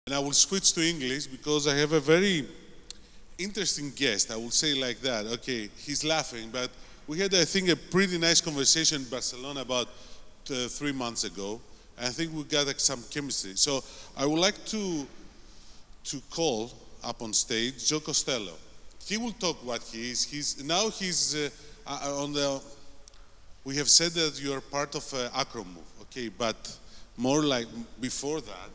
And I will switch to English because I have a very interesting guest. I will say like that. Okay, he's laughing, but we had, I think, a pretty nice conversation in Barcelona about 3 months ago. And I think we got some chemistry. So I would like to call up on stage Joe Costello. He will talk what he is. He's on the. We have said that you are part of Acromove, okay, but more like before that.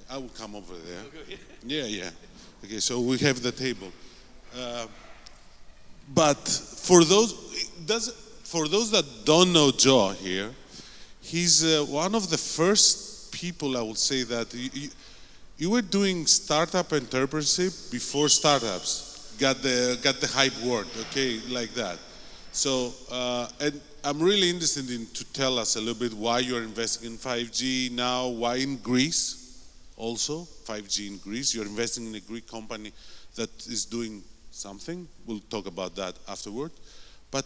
I will come over there. Yeah. Okay, so we have the table. But for those that don't know Joe here, he's one of the first people, I would say, that you were doing startup entrepreneurship before startups got the hype word, okay, like that. So, and I'm really interested in to tell us a little bit why you're investing in 5G now, why in Greece. Also, 5G in Greece. You're investing in a Greek company that is doing something. We'll talk about that afterward. But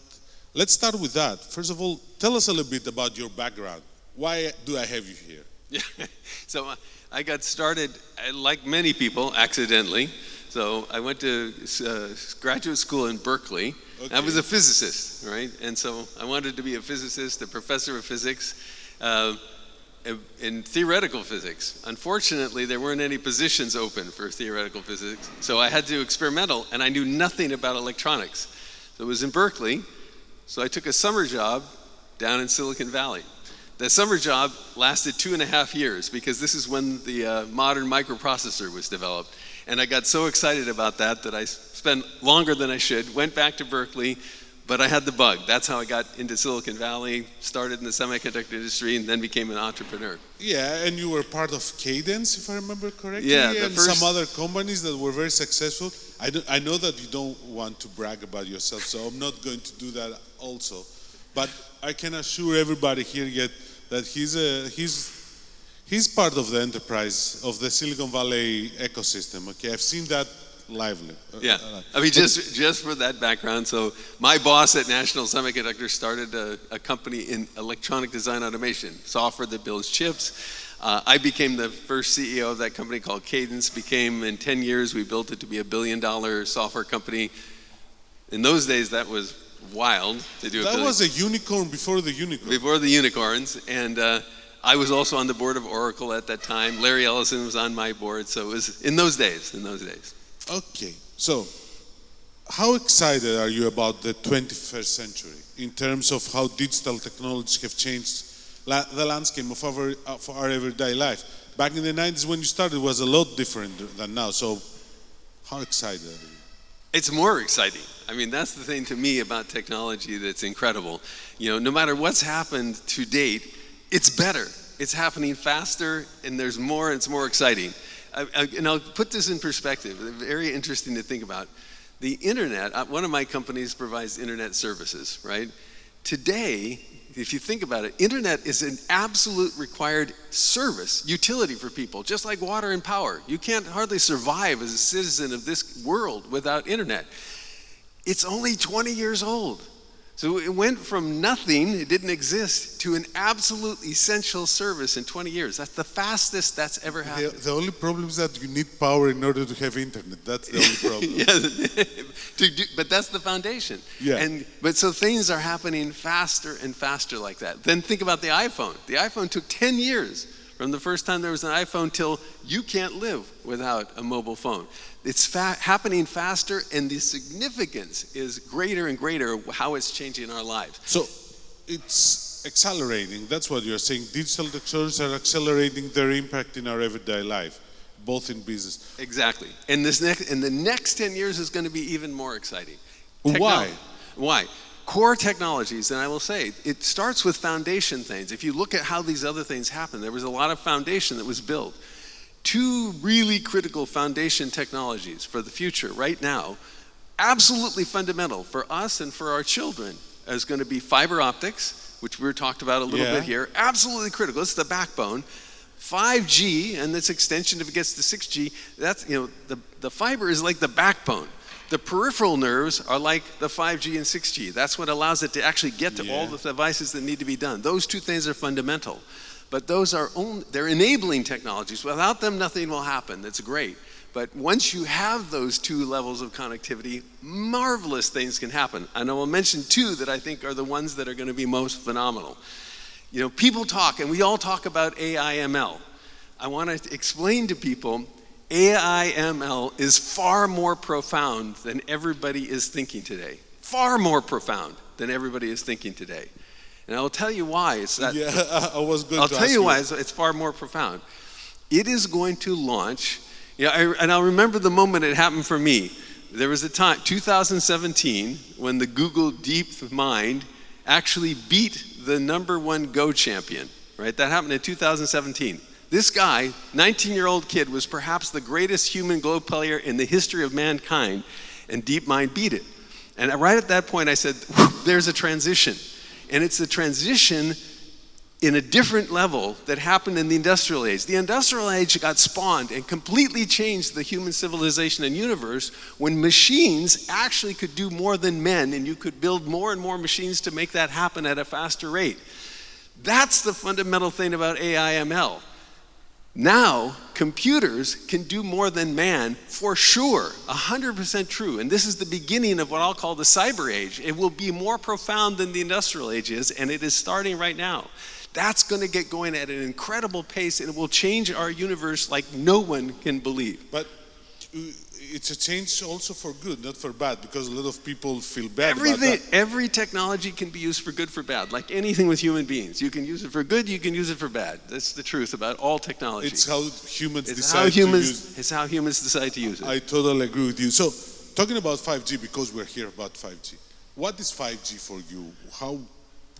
let's start with that. First of all, tell us a little bit about your background. Why do I have you here? Yeah. So I got started, like many people, accidentally. So I went to graduate school in Berkeley. Okay. I was a physicist, right? And so I wanted to be a physicist, a professor of physics. In theoretical physics. Unfortunately, there weren't any positions open for theoretical physics, so I had to do experimental, and I knew nothing about electronics. So it was in Berkeley, so I took a summer job down in Silicon Valley. The summer job lasted 2.5 years because this is when the modern microprocessor was developed. And I got so excited about that I spent longer than I should, went back to Berkeley, but I had the bug. That's how I got into Silicon Valley, started in the semiconductor industry, and then became an entrepreneur. Yeah, and you were part of Cadence, if I remember correctly, yeah, and some other companies that were very successful. I know that you don't want to brag about yourself, so I'm not going to do that also. But I can assure everybody here that he's part of the enterprise of the Silicon Valley ecosystem. Okay, I've seen that lively. Yeah, I mean, just for that background, so my boss at National Semiconductor started a company in electronic design automation, software that builds chips. I became the first CEO of that company called Cadence, in 10 years, we built it to be $1 billion software company. In those days, that was wild to do. That was a unicorn before the unicorn. Before the unicorns, and I was also on the board of Oracle at that time. Larry Ellison was on my board, so it was in those days. Okay, so how excited are you about the 21st century in terms of how digital technologies have changed the landscape of our everyday life? Back in the 90s when you started, it was a lot different than now, so how excited are you? It's more exciting. I mean, that's the thing to me about technology that's incredible. You know, no matter what's happened to date, it's better. It's happening faster, and there's more, it's more exciting. And I'll put this in perspective, very interesting to think about. The internet, one of my companies provides internet services, right? Today, if you think about it, internet is an absolute required service, utility for people, just like water and power. You can't hardly survive as a citizen of this world without internet. It's only 20 years old. So it went from nothing, it didn't exist, to an absolute essential service in 20 years. That's the fastest that's ever happened. The only problem is that you need power in order to have internet. That's the only problem. But that's the foundation. Yeah. But so things are happening faster and faster like that. Then think about the iPhone. The iPhone took 10 years from the first time there was an iPhone till you can't live without a mobile phone. It's happening faster, and the significance is greater and greater how it's changing our lives. So it's accelerating. That's what you're saying. Digital technologies are accelerating their impact in our everyday life, both in business. Exactly. And the next 10 years is going to be even more exciting. Why? Why? Core technologies, and I will say, it starts with foundation things. If you look at how these other things happen, there was a lot of foundation that was built. 2 really critical foundation technologies for the future right now, absolutely fundamental for us and for our children, is going to be fiber optics, which we talked about a little bit here, absolutely critical. It's the backbone. 5G and this extension, if it gets to 6G, that's, the fiber is like the backbone. The peripheral nerves are like the 5G and 6G. That's what allows it to actually get to all the devices that need to be done. Those 2 things are fundamental. But those are they're enabling technologies. Without them, nothing will happen. That's great. But once you have those two levels of connectivity, marvelous things can happen. And I will mention two that I think are the ones that are going to be most phenomenal. You know, people talk, and we all talk about AI/ML. I want to explain to people, AI/ML is far more profound than everybody is thinking today. Far more profound than everybody is thinking today. And I'll tell you why. It's that. Yeah, I was going I'll to tell ask you why it's far more profound. It is going to launch. And I'll remember the moment it happened for me. There was a time, 2017, when the Google DeepMind actually beat the #1 Go champion, right? That happened in 2017. This guy, 19-year-old kid, was perhaps the greatest human Go player in the history of mankind, and DeepMind beat it. And right at that point, I said, there's a transition. And it's a transition in a different level that happened in the industrial age. The industrial age got spawned and completely changed the human civilization and universe when machines actually could do more than men, and you could build more and more machines to make that happen at a faster rate. That's the fundamental thing about AI/ML. Now, computers can do more than man for sure, 100% true. And this is the beginning of what I'll call the cyber age. It will be more profound than the industrial age is, and it is starting right now. That's going to get going at an incredible pace, and it will change our universe like no one can believe. But it's a change also for good, not for bad, because a lot of people feel bad about that. Every technology can be used for good, for bad, like anything with human beings. You can use it for good, you can use it for bad. That's the truth about all technology. It's how humans decide to use it. It's how humans decide to use it. I totally agree with you. So, talking about 5G, because we're here about 5G, what is 5G for you? How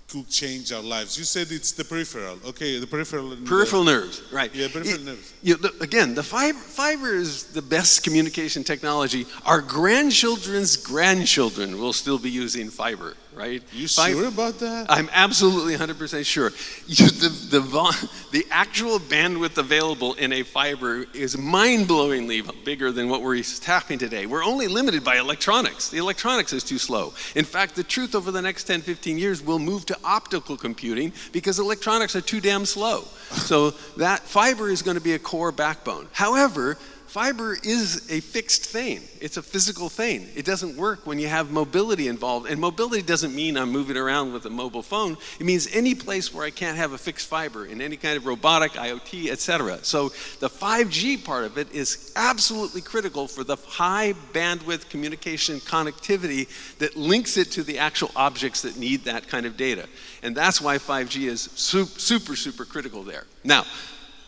could change our lives? You said it's the peripheral, okay? The peripheral nerves, right? Yeah, peripheral nerves. Again, the fiber is the best communication technology. Our grandchildren's grandchildren will still be using fiber, right? You sure about that? I'm absolutely 100% sure. The actual bandwidth available in a fiber is mind-blowingly bigger than what we're tapping today. We're only limited by electronics. The electronics is too slow. In fact, the truth over the next 10, 15 years will move to optical computing because electronics are too damn slow. So that fiber is going to be a core backbone. However, fiber is a fixed thing. It's a physical thing. It doesn't work when you have mobility involved. And mobility doesn't mean I'm moving around with a mobile phone. It means any place where I can't have a fixed fiber in any kind of robotic, IoT, etc. So the 5G part of it is absolutely critical for the high bandwidth communication connectivity that links it to the actual objects that need that kind of data. And that's why 5G is super, super critical there. Now,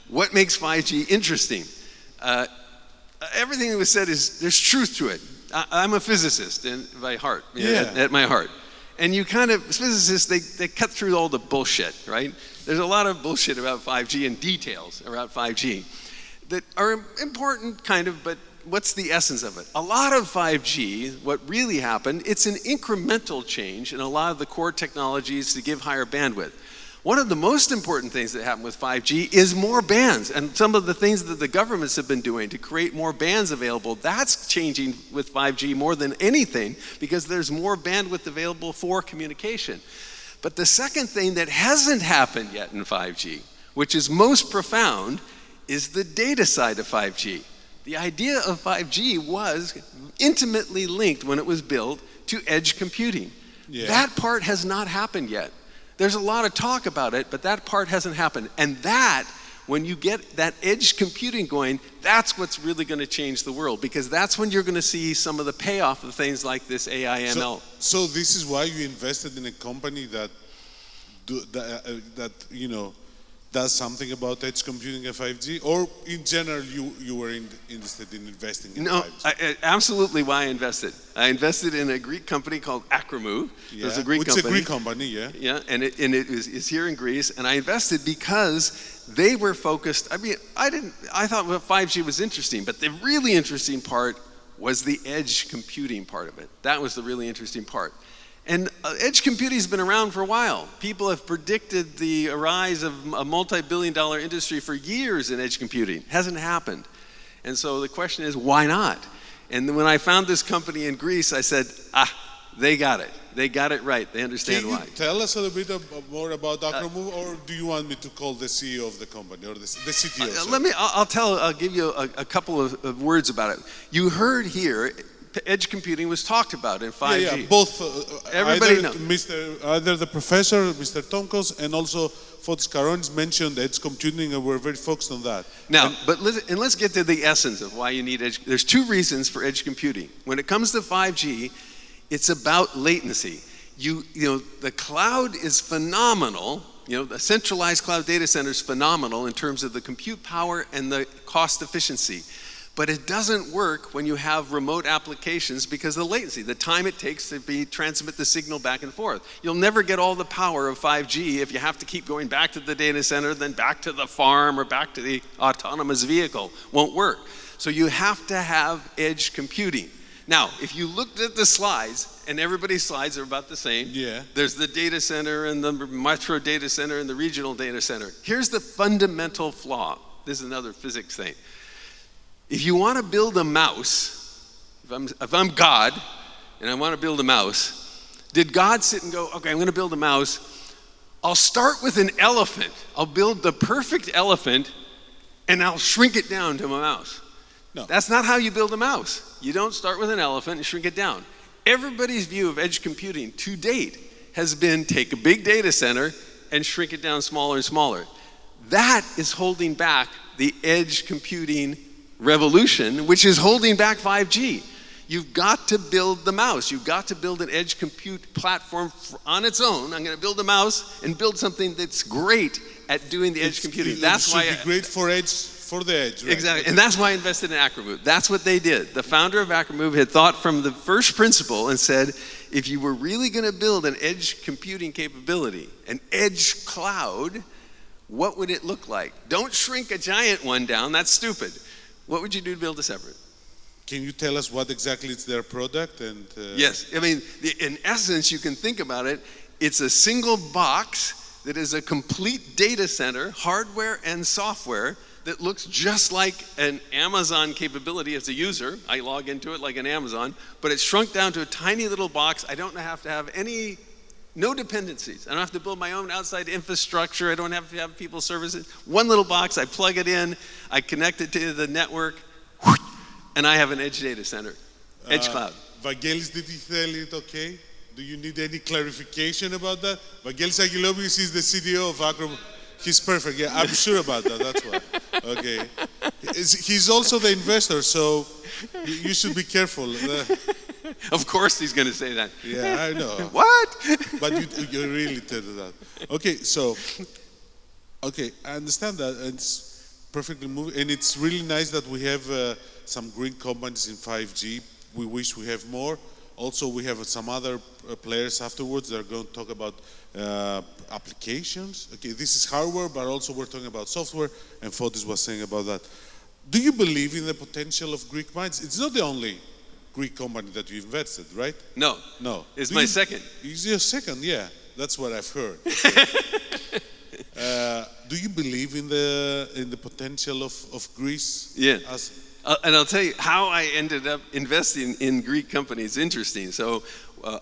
what makes 5G interesting? Everything that was said is, there's truth to it. I'm a physicist by heart, at my heart. And physicists, they cut through all the bullshit, right? There's a lot of bullshit about 5G and details about 5G that are important, but what's the essence of it? A lot of 5G, what really happened, it's an incremental change in a lot of the core technologies to give higher bandwidth. One of the most important things that happened with 5G is more bands, and some of the things that the governments have been doing to create more bands available, that's changing with 5G more than anything because there's more bandwidth available for communication. But the second thing that hasn't happened yet in 5G, which is most profound, is the data side of 5G. The idea of 5G was intimately linked when it was built to edge computing. Yeah. That part has not happened yet. There's a lot of talk about it, but that part hasn't happened. And that, when you get that edge computing going, that's what's really going to change the world, because that's when you're going to see some of the payoff of things like this AI/ML. So this is why you invested in a company that does something about edge computing and 5G, or in general you were interested in investing in 5G? Absolutely why I invested. I invested in a Greek company called Acromove. Yeah. It's a Greek company. It's a Greek company, yeah. Yeah, and it is here in Greece, and I invested because they were focused. I thought 5G was interesting, but the really interesting part was the edge computing part of it. That was the really interesting part. And edge computing has been around for a while. People have predicted the rise of a multi-billion-dollar industry for years in edge computing. It hasn't happened. And so the question is, why not? And when I found this company in Greece, I said, They got it. They got it right. They understand Can why. you tell us a little bit more about Acromove, or do you want me to call the CEO of the company or the CTO? Sorry. I'll give you a couple of words about it. You heard here, edge computing was talked about in 5G. Yeah, both. Everybody knows. Either the professor, Mr. Tomkos, and also Fotis Karonis mentioned edge computing, and we're very focused on that. Now, let's get to the essence of why you need edge. There's two reasons for edge computing. When it comes to 5G, it's about latency. You know, the cloud is phenomenal. You know, the centralized cloud data center is phenomenal in terms of the compute power and the cost efficiency. But it doesn't work when you have remote applications because of the latency, the time it takes to transmit the signal back and forth. You'll never get all the power of 5G if you have to keep going back to the data center, then back to the farm or back to the autonomous vehicle. Won't work. So you have to have edge computing. Now, if you looked at the slides, and everybody's slides are about the same. Yeah. There's the data center and the metro data center and the regional data center. Here's the fundamental flaw. This is another physics thing. If you want to build a mouse, if I'm God and I want to build a mouse, did God sit and go, okay, I'm going to build a mouse. I'll start with an elephant. I'll build the perfect elephant and I'll shrink it down to a mouse. No. That's not how you build a mouse. You don't start with an elephant and shrink it down. Everybody's view of edge computing to date has been take a big data center and shrink it down smaller and smaller. That is holding back the edge computing revolution, which is holding back 5G. You've got to build the mouse. You've got to build an edge compute platform on its own. I'm going to build a mouse and build something that's great at doing the edge computing. That's why it should be great for the edge. Right? Exactly, and that's why I invested in Acromove. That's what they did. The founder of Acromove had thought from the first principle and said, if you were really going to build an edge computing capability, an edge cloud, what would it look like? Don't shrink a giant one down. That's stupid. What would you do to build a separate? Can you tell us what exactly is their product? Yes, I mean, in essence, you can think about it. It's a single box that is a complete data center, hardware and software, that looks just like an Amazon capability as a user. I log into it like an Amazon, but it's shrunk down to a tiny little box. I don't have to have no dependencies. I don't have to build my own outside infrastructure. I don't have to have people services. One little box, I plug it in, I connect it to the network, and I have an edge data center, edge cloud. Vangelis, did he tell it okay? Do you need any clarification about that? Vangelis Agilopoulos is the CTO of Acromove. He's perfect, yeah, I'm sure about that, that's why. Okay. He's also the investor, so you should be careful. Of course he's going to say that. Yeah, I know. What? But you really tell that. Okay, I understand that, and it's perfectly moving, and it's really nice that we have some green companies in 5G. We wish we have more. Also, we have some other players afterwards that are going to talk about applications. Okay, this is hardware, but also we're talking about software, and Fotis was saying about that. Do you believe in the potential of Greek minds? It's not the only Greek company that you invested, right? No. No. It's my second. It's your second, yeah. That's what I've heard. Do you believe in the potential of Greece? Yeah. And I'll tell you how I ended up investing in Greek companies. Interesting. So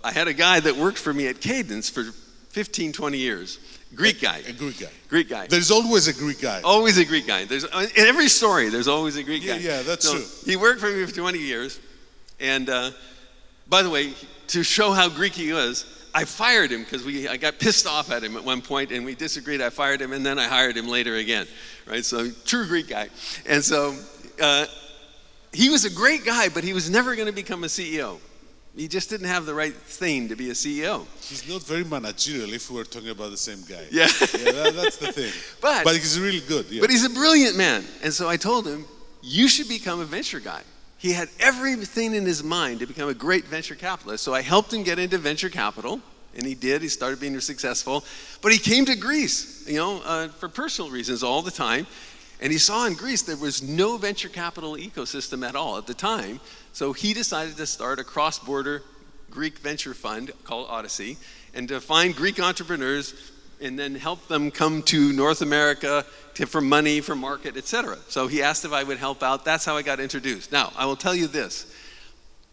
I had a guy that worked for me at Cadence for 15, 20 years. Greek guy. A Greek guy. Greek guy. There's always a Greek guy. Always a Greek guy. In every story, there's always a Greek guy. Yeah, that's true. He worked for me for 20 years. And by the way, to show how Greek he was, I fired him because I got pissed off at him at one point and we disagreed. I fired him and then I hired him later again. Right? So true Greek guy. And so he was a great guy, but he was never going to become a CEO. He just didn't have the right thing to be a CEO. He's not very managerial if we're talking about the same guy. Yeah. That's the thing. But he's really good. Yeah. But he's a brilliant man. And so I told him, you should become a venture guy. He had everything in his mind to become a great venture capitalist. So I helped him get into venture capital, and he did. He started being successful. But he came to Greece, for personal reasons all the time. And he saw in Greece there was no venture capital ecosystem at all at the time. So he decided to start a cross-border Greek venture fund called Odyssey, and to find Greek entrepreneurs and then help them come to North America for money, for market, etc. So he asked if I would help out. That's how I got introduced. Now, I will tell you this.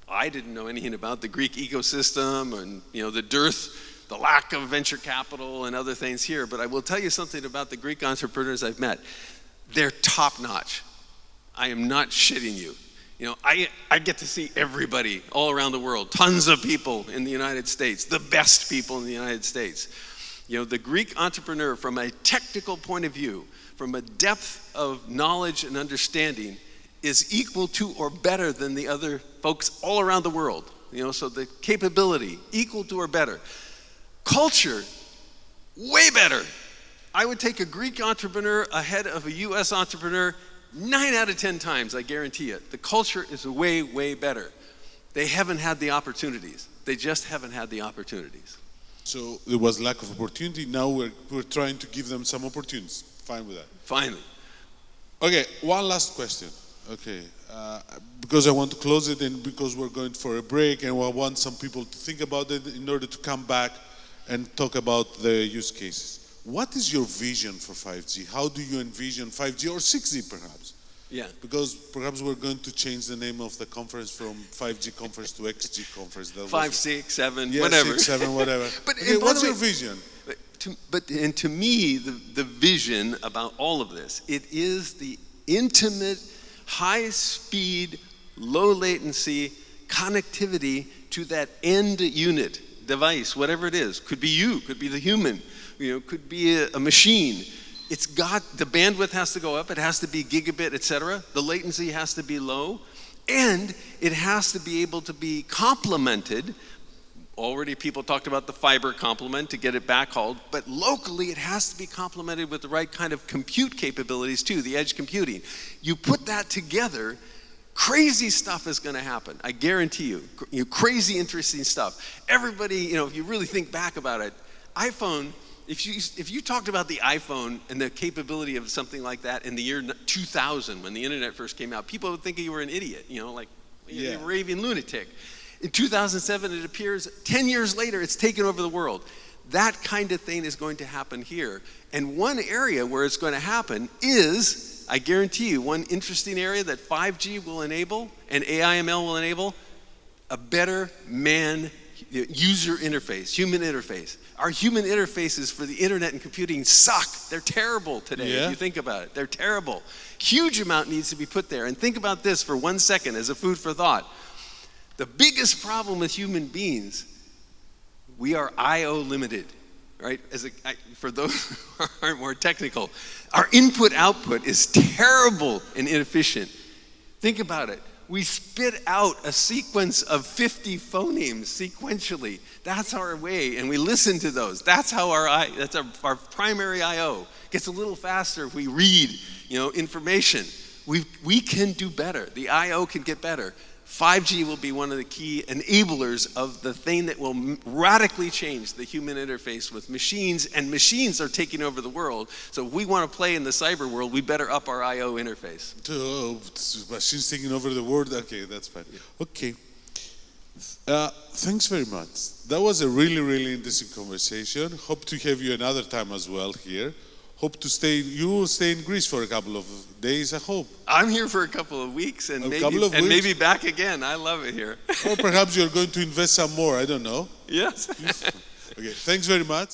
I didn't know anything about the Greek ecosystem and the dearth, the lack of venture capital and other things here. But I will tell you something about the Greek entrepreneurs I've met. They're top notch. I am not shitting you. I get to see everybody all around the world, tons of people in the United States, the best people in the United States. The Greek entrepreneur, from a technical point of view, from a depth of knowledge and understanding, is equal to or better than the other folks all around the world. So the capability, equal to or better. Culture, way better. I would take a Greek entrepreneur ahead of a US entrepreneur 9 out of 10 times, I guarantee it. The culture is way, way better. They haven't had the opportunities. They just haven't had the opportunities. So there was lack of opportunity. Now we're trying to give them some opportunities. Fine with that. Finally. Okay, one last question. Okay, because I want to close it and because we're going for a break and I want some people to think about it in order to come back and talk about the use cases. What is your vision for 5G? How do you envision 5G or 6G perhaps? Yeah. Because perhaps we're going to change the name of the conference from 5G conference to XG conference. 5, 6, 7, yeah, whatever. 6, 7, whatever. But okay, what's your vision? To me, the vision about all of this, it is the intimate, high-speed, low-latency connectivity to that end unit, device, whatever it is. Could be you, could be the human, could be a machine. It's got, the bandwidth has to go up, it has to be gigabit, etc. The latency has to be low, and it has to be able to be complemented. Already people talked about the fiber complement to get it backhauled, but locally it has to be complemented with the right kind of compute capabilities too, the edge computing. You put that together, crazy stuff is going to happen. I guarantee you, crazy interesting stuff. Everybody, if you really think back about it, iPhone, if you talked about the iPhone and the capability of something like that in the year 2000 when the internet first came out, people would think you were an idiot, like a raving lunatic. In 2007, it appears 10 years later, it's taken over the world. That kind of thing is going to happen here. And one area where it's going to happen is, I guarantee you, one interesting area that 5G will enable and AI/ML will enable, a better user interface, human interface. Our human interfaces for the internet and computing suck. They're terrible today, if you think about it. They're terrible. Huge amount needs to be put there. And think about this for 1 second as a food for thought. The biggest problem with human beings, we are I/O limited, right? For those who aren't more technical, our input-output is terrible and inefficient. Think about it. We spit out a sequence of 50 phonemes sequentially. That's our way, and we listen to those. That's how that's our primary I/O. Gets a little faster if we read, information. We can do better. The I/O can get better. 5G will be one of the key enablers of the thing that will radically change the human interface with machines, and machines are taking over the world. So if we want to play in the cyber world, we better up our I/O interface. Machines taking over the world? Okay, that's fine. Okay. Thanks very much. That was a really, really interesting conversation. Hope to have you another time as well here. Hope to you will stay in Greece for a couple of days, I hope. I'm here for a couple of weeks and maybe back again. I love it here. Or perhaps you're going to invest some more, I don't know. Yes. Okay, thanks very much.